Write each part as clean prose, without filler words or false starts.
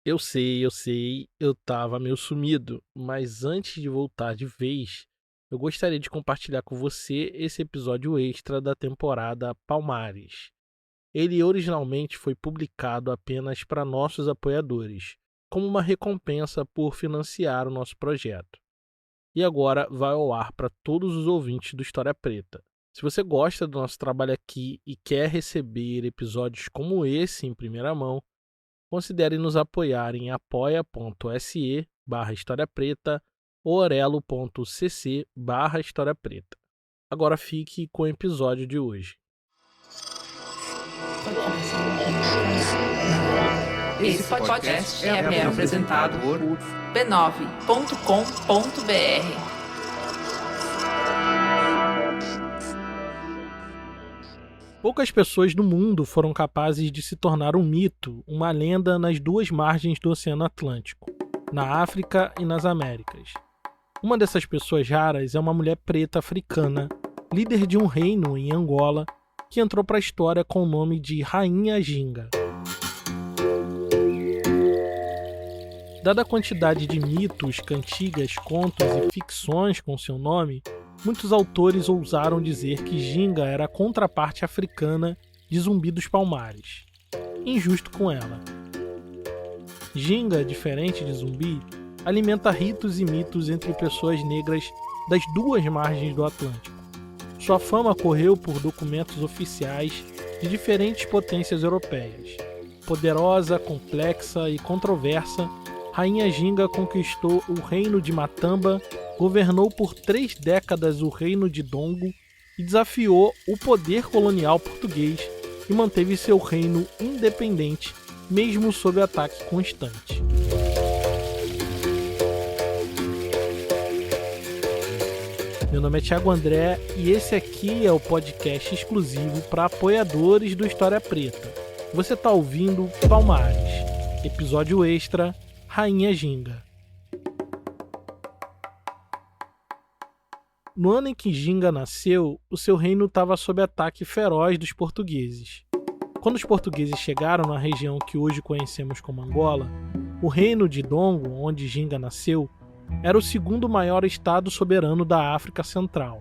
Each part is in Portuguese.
Eu sei, eu tava meio sumido, mas antes de voltar de vez, eu gostaria de compartilhar com você esse episódio extra da temporada Palmares. Ele originalmente foi publicado apenas para nossos apoiadores, como uma recompensa por financiar o nosso projeto. E agora vai ao ar para todos os ouvintes do História Preta. Se você gosta do nosso trabalho aqui e quer receber episódios como esse em primeira mão, considere nos apoiar em apoia.se/História Preta ou orelo.cc/História Preta. Agora fique com o episódio de hoje. Esse podcast é apresentado por b9.com.br. Poucas pessoas do mundo foram capazes de se tornar um mito, uma lenda nas duas margens do Oceano Atlântico, na África e nas Américas. Uma dessas pessoas raras é uma mulher preta africana, líder de um reino em Angola, que entrou para a história com o nome de Rainha Ginga. Dada a quantidade de mitos, cantigas, contos e ficções com seu nome, muitos autores ousaram dizer que Ginga era a contraparte africana de Zumbi dos Palmares. Injusto com ela. Ginga, diferente de Zumbi, alimenta ritos e mitos entre pessoas negras das duas margens do Atlântico. Sua fama correu por documentos oficiais de diferentes potências europeias. Poderosa, complexa e controversa, Rainha Ginga conquistou o reino de Matamba, governou por 3 décadas o reino de Dongo e desafiou o poder colonial português e manteve seu reino independente, mesmo sob ataque constante. Meu nome é Thiago André e esse aqui é o podcast exclusivo para apoiadores do História Preta. Você está ouvindo Palmares, episódio extra, Rainha Ginga. No ano em que Ginga nasceu, o seu reino estava sob ataque feroz dos portugueses. Quando os portugueses chegaram na região que hoje conhecemos como Angola, o reino de Dongo, onde Ginga nasceu, era o segundo maior estado soberano da África Central,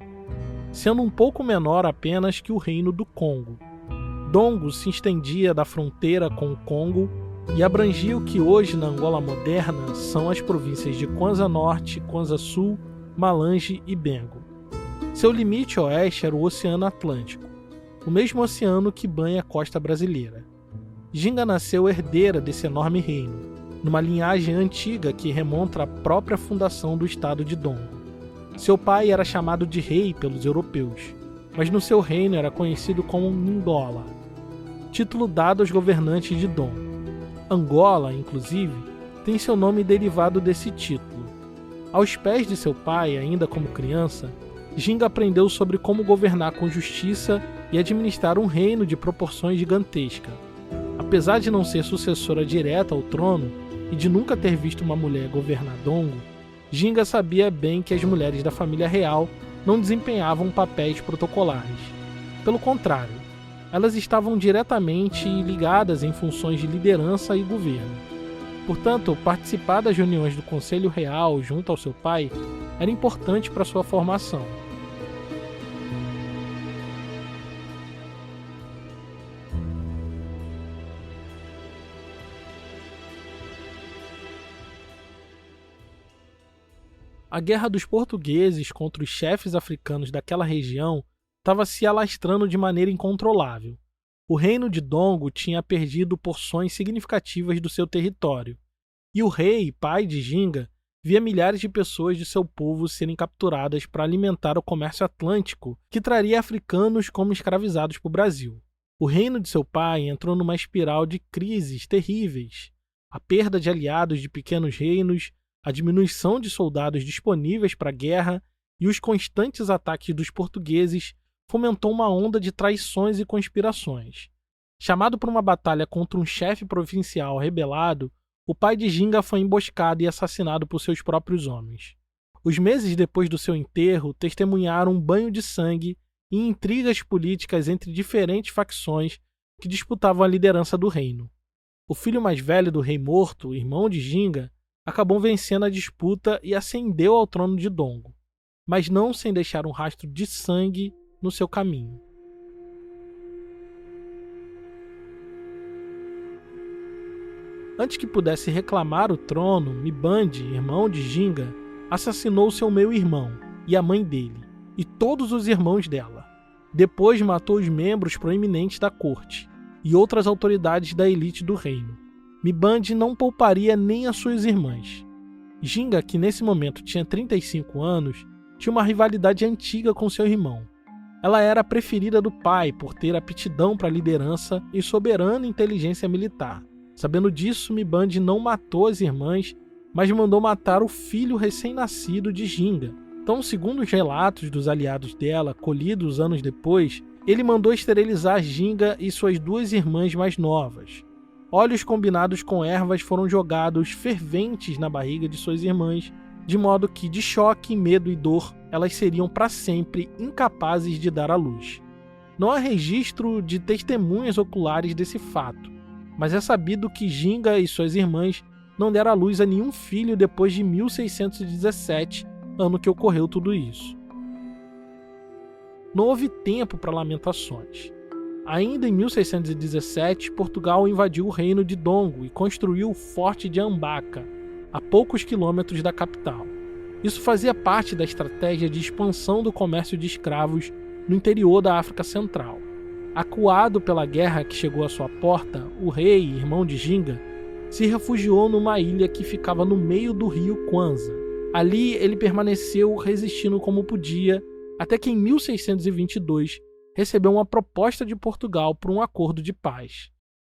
sendo um pouco menor apenas que o reino do Congo. Dongo se estendia da fronteira com o Congo e abrangia o que hoje na Angola moderna são as províncias de Kwanza Norte, Kwanza Sul, Malange e Bengo. Seu limite oeste era o Oceano Atlântico, o mesmo oceano que banha a costa brasileira. Ginga nasceu herdeira desse enorme reino, numa linhagem antiga que remonta à própria fundação do estado de Dongo. Seu pai era chamado de rei pelos europeus, mas no seu reino era conhecido como Ngola, título dado aos governantes de Dongo. Angola, inclusive, tem seu nome derivado desse título. Aos pés de seu pai, ainda como criança, Ginga aprendeu sobre como governar com justiça e administrar um reino de proporções gigantescas. Apesar de não ser sucessora direta ao trono e de nunca ter visto uma mulher governar Dongo, Ginga sabia bem que as mulheres da família real não desempenhavam papéis protocolares. Pelo contrário, elas estavam diretamente ligadas em funções de liderança e governo. Portanto, participar das reuniões do Conselho Real junto ao seu pai era importante para sua formação. A guerra dos portugueses contra os chefes africanos daquela região estava se alastrando de maneira incontrolável. O reino de Dongo tinha perdido porções significativas do seu território, e o rei, pai de Ginga, via milhares de pessoas de seu povo serem capturadas para alimentar o comércio atlântico que traria africanos como escravizados para o Brasil. O reino de seu pai entrou numa espiral de crises terríveis. A perda de aliados de pequenos reinos, a diminuição de soldados disponíveis para a guerra e os constantes ataques dos portugueses fomentou uma onda de traições e conspirações. Chamado para uma batalha contra um chefe provincial rebelado, o pai de Ginga foi emboscado e assassinado por seus próprios homens. Os meses depois do seu enterro testemunharam um banho de sangue e intrigas políticas entre diferentes facções que disputavam a liderança do reino. O filho mais velho do rei morto, irmão de Ginga, acabou vencendo a disputa e ascendeu ao trono de Dongo, mas não sem deixar um rastro de sangue no seu caminho. Antes que pudesse reclamar o trono, Mibande, irmão de Ginga, assassinou seu meio-irmão e a mãe dele, e todos os irmãos dela. Depois matou os membros proeminentes da corte e outras autoridades da elite do reino. Mibande não pouparia nem as suas irmãs. Ginga, que nesse momento tinha 35 anos, tinha uma rivalidade antiga com seu irmão. Ela era a preferida do pai por ter aptidão para liderança e soberana inteligência militar. Sabendo disso, Mibande não matou as irmãs, mas mandou matar o filho recém-nascido de Ginga. Então, segundo os relatos dos aliados dela, colhidos anos depois, ele mandou esterilizar Ginga e suas duas irmãs mais novas. Óleos combinados com ervas foram jogados ferventes na barriga de suas irmãs, de modo que, de choque, medo e dor, elas seriam para sempre incapazes de dar à luz. Não há registro de testemunhas oculares desse fato, mas é sabido que Ginga e suas irmãs não deram à luz a nenhum filho depois de 1617, ano que ocorreu tudo isso. Não houve tempo para lamentações. Ainda em 1617, Portugal invadiu o reino de Dongo e construiu o Forte de Ambaca, a poucos quilômetros da capital. Isso fazia parte da estratégia de expansão do comércio de escravos no interior da África Central. Acuado pela guerra que chegou à sua porta, o rei, irmão de Ginga, se refugiou numa ilha que ficava no meio do rio Kwanza. Ali ele permaneceu resistindo como podia, até que em 1622 recebeu uma proposta de Portugal por um acordo de paz.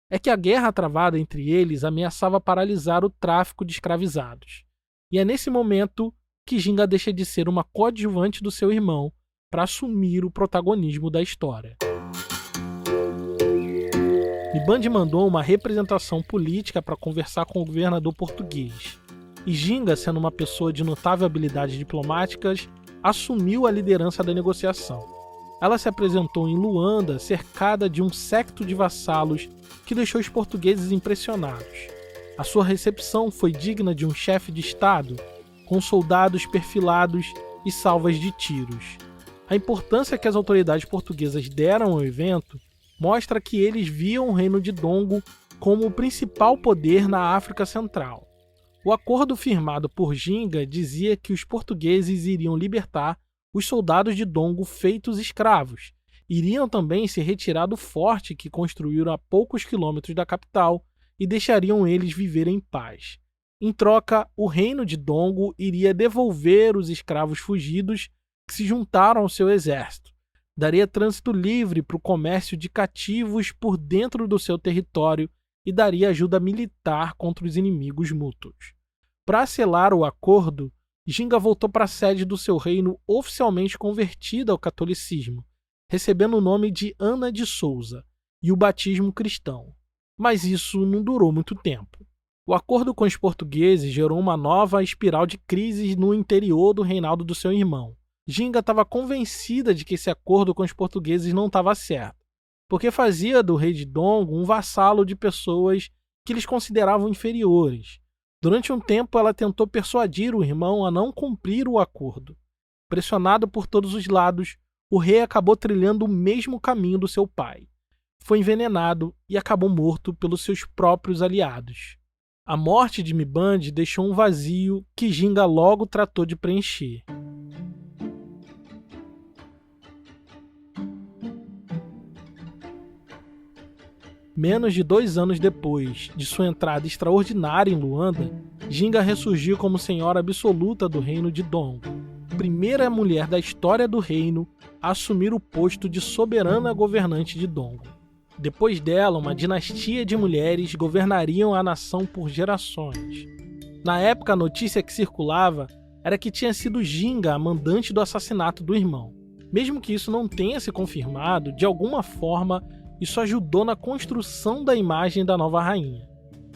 É que a guerra travada entre eles ameaçava paralisar o tráfico de escravizados. E é nesse momento que Ginga deixa de ser uma coadjuvante do seu irmão para assumir o protagonismo da história. Mibande mandou uma representação política para conversar com o governador português. E Ginga, sendo uma pessoa de notável habilidades diplomáticas, assumiu a liderança da negociação. Ela se apresentou em Luanda, cercada de um séquito de vassalos que deixou os portugueses impressionados. A sua recepção foi digna de um chefe de estado, com soldados perfilados e salvas de tiros. A importância que as autoridades portuguesas deram ao evento mostra que eles viam o reino de Dongo como o principal poder na África Central. O acordo firmado por Ginga dizia que os portugueses iriam libertar os soldados de Dongo feitos escravos, iriam também se retirar do forte que construíram a poucos quilômetros da capital e deixariam eles viver em paz. Em troca, o reino de Dongo iria devolver os escravos fugidos que se juntaram ao seu exército, daria trânsito livre para o comércio de cativos por dentro do seu território e daria ajuda militar contra os inimigos mútuos. Para selar o acordo, Ginga voltou para a sede do seu reino oficialmente convertida ao catolicismo, recebendo o nome de Ana de Souza e o batismo cristão. Mas isso não durou muito tempo. O acordo com os portugueses gerou uma nova espiral de crises no interior do reinado do seu irmão. Ginga estava convencida de que esse acordo com os portugueses não estava certo, porque fazia do rei de Dongo um vassalo de pessoas que eles consideravam inferiores. Durante um tempo, ela tentou persuadir o irmão a não cumprir o acordo. Pressionado por todos os lados, o rei acabou trilhando o mesmo caminho do seu pai. Foi envenenado e acabou morto pelos seus próprios aliados. A morte de Mibande deixou um vazio que Ginga logo tratou de preencher. Menos de 2 anos depois de sua entrada extraordinária em Luanda, Ginga ressurgiu como senhora absoluta do reino de Dongo, primeira mulher da história do reino a assumir o posto de soberana governante de Dongo. Depois dela, uma dinastia de mulheres governariam a nação por gerações. Na época, a notícia que circulava era que tinha sido Ginga a mandante do assassinato do irmão. Mesmo que isso não tenha se confirmado, de alguma forma, isso ajudou na construção da imagem da nova rainha.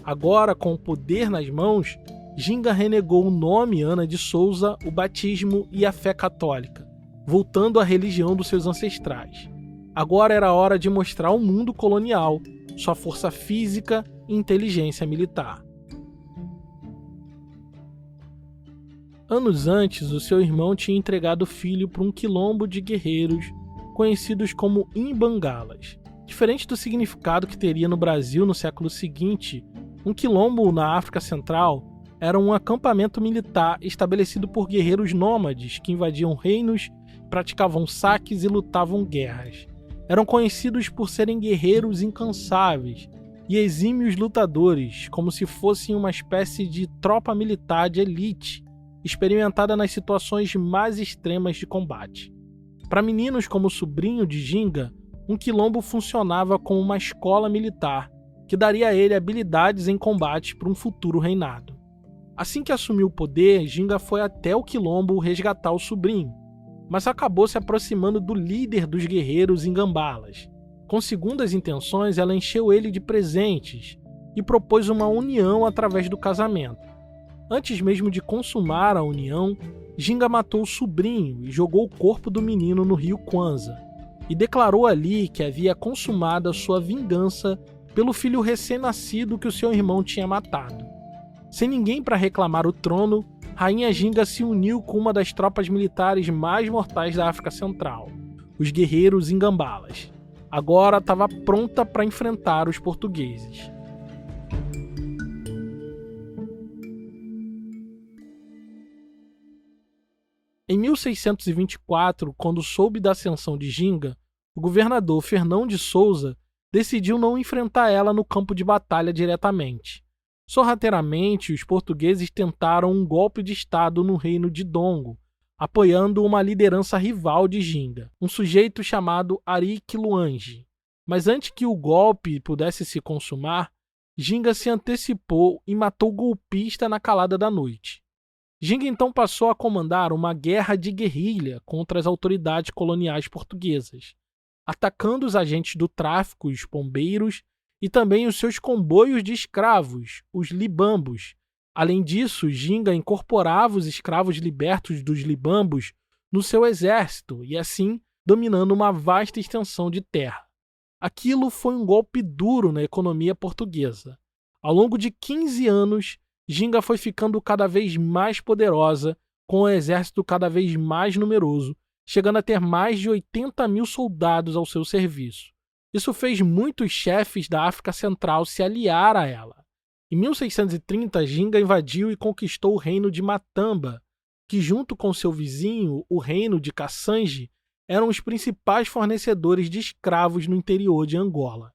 Agora, com o poder nas mãos, Ginga renegou o nome Ana de Souza, o batismo e a fé católica, voltando à religião dos seus ancestrais. Agora era hora de mostrar ao mundo colonial sua força física e inteligência militar. Anos antes, o seu irmão tinha entregado o filho para um quilombo de guerreiros conhecidos como Imbangalas. Diferente do significado que teria no Brasil no século seguinte, um quilombo na África Central era um acampamento militar estabelecido por guerreiros nômades que invadiam reinos, praticavam saques e lutavam guerras. Eram conhecidos por serem guerreiros incansáveis e exímios lutadores, como se fossem uma espécie de tropa militar de elite, experimentada nas situações mais extremas de combate. Para meninos como o sobrinho de Ginga, um quilombo funcionava como uma escola militar, que daria a ele habilidades em combate para um futuro reinado. Assim que assumiu o poder, Ginga foi até o quilombo resgatar o sobrinho, mas acabou se aproximando do líder dos guerreiros Ingambalas. Com segundas intenções, ela encheu ele de presentes e propôs uma união através do casamento. Antes mesmo de consumar a união, Ginga matou o sobrinho e jogou o corpo do menino no rio Kwanza, e declarou ali que havia consumado a sua vingança pelo filho recém-nascido que o seu irmão tinha matado. Sem ninguém para reclamar o trono, Rainha Ginga se uniu com uma das tropas militares mais mortais da África Central, os guerreiros Ingambalas. Agora estava pronta para enfrentar os portugueses. Em 1624, quando soube da ascensão de Ginga, o governador Fernão de Souza decidiu não enfrentar ela no campo de batalha diretamente. Sorrateiramente, os portugueses tentaram um golpe de estado no reino de Dongo, apoiando uma liderança rival de Ginga, um sujeito chamado Arique Luange. Mas antes que o golpe pudesse se consumar, Ginga se antecipou e matou o golpista na calada da noite. Ginga então passou a comandar uma guerra de guerrilha contra as autoridades coloniais portuguesas, atacando os agentes do tráfico, os pombeiros, e também os seus comboios de escravos, os libambos. Além disso, Ginga incorporava os escravos libertos dos libambos no seu exército e assim dominando uma vasta extensão de terra. Aquilo foi um golpe duro na economia portuguesa. Ao longo de 15 anos, Ginga foi ficando cada vez mais poderosa, com o exército cada vez mais numeroso, chegando a ter mais de 80 mil soldados ao seu serviço. Isso fez muitos chefes da África Central se aliar a ela. Em 1630, Ginga invadiu e conquistou o reino de Matamba, que junto com seu vizinho, o reino de Kassange, eram os principais fornecedores de escravos no interior de Angola.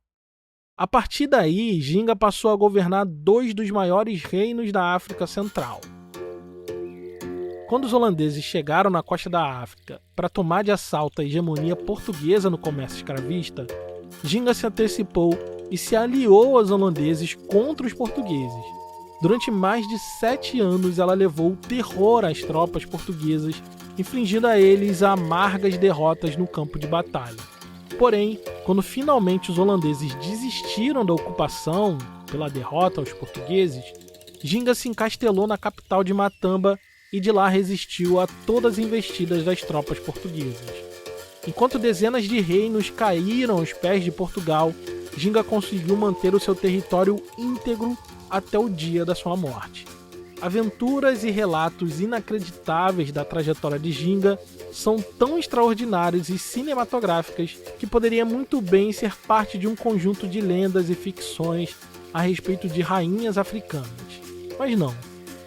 A partir daí, Ginga passou a governar 2 dos maiores reinos da África Central. Quando os holandeses chegaram na costa da África para tomar de assalto a hegemonia portuguesa no comércio escravista, Ginga se antecipou e se aliou aos holandeses contra os portugueses. Durante mais de 7 anos, ela levou terror às tropas portuguesas, infligindo a eles amargas derrotas no campo de batalha. Porém, quando finalmente os holandeses desistiram da ocupação pela derrota aos portugueses, Ginga se encastelou na capital de Matamba e de lá resistiu a todas as investidas das tropas portuguesas. Enquanto dezenas de reinos caíram aos pés de Portugal, Ginga conseguiu manter o seu território íntegro até o dia da sua morte. Aventuras e relatos inacreditáveis da trajetória de Ginga são tão extraordinários e cinematográficas que poderia muito bem ser parte de um conjunto de lendas e ficções a respeito de rainhas africanas. Mas não,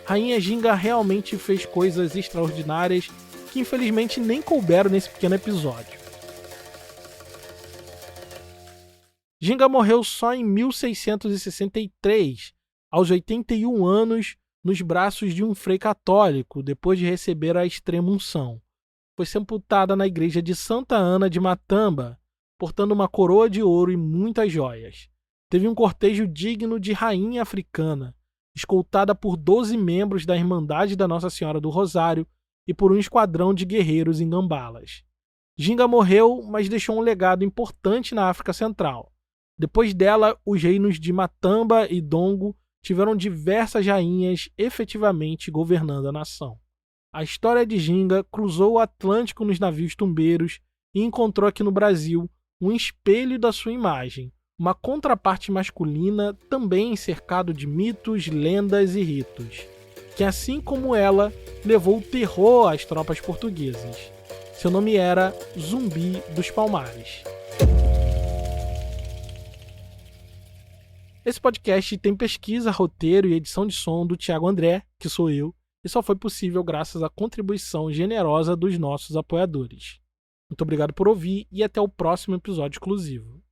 Rainha Ginga realmente fez coisas extraordinárias que infelizmente nem couberam nesse pequeno episódio. Ginga morreu só em 1663, aos 81 anos, nos braços de um frei católico, depois de receber a extrema-unção. Foi sepultada na igreja de Santa Ana de Matamba, portando uma coroa de ouro e muitas joias. Teve um cortejo digno de rainha africana, escoltada por 12 membros da Irmandade da Nossa Senhora do Rosário e por um esquadrão de guerreiros Ingambalas. Ginga morreu, mas deixou um legado importante na África Central. Depois dela, os reinos de Matamba e Dongo tiveram diversas rainhas efetivamente governando a nação. A história de Ginga cruzou o Atlântico nos navios tumbeiros e encontrou aqui no Brasil um espelho da sua imagem, uma contraparte masculina também cercado de mitos, lendas e ritos, que assim como ela, levou o terror às tropas portuguesas. Seu nome era Zumbi dos Palmares. Esse podcast tem pesquisa, roteiro e edição de som do Thiago André, que sou eu, e só foi possível graças à contribuição generosa dos nossos apoiadores. Muito obrigado por ouvir e até o próximo episódio exclusivo.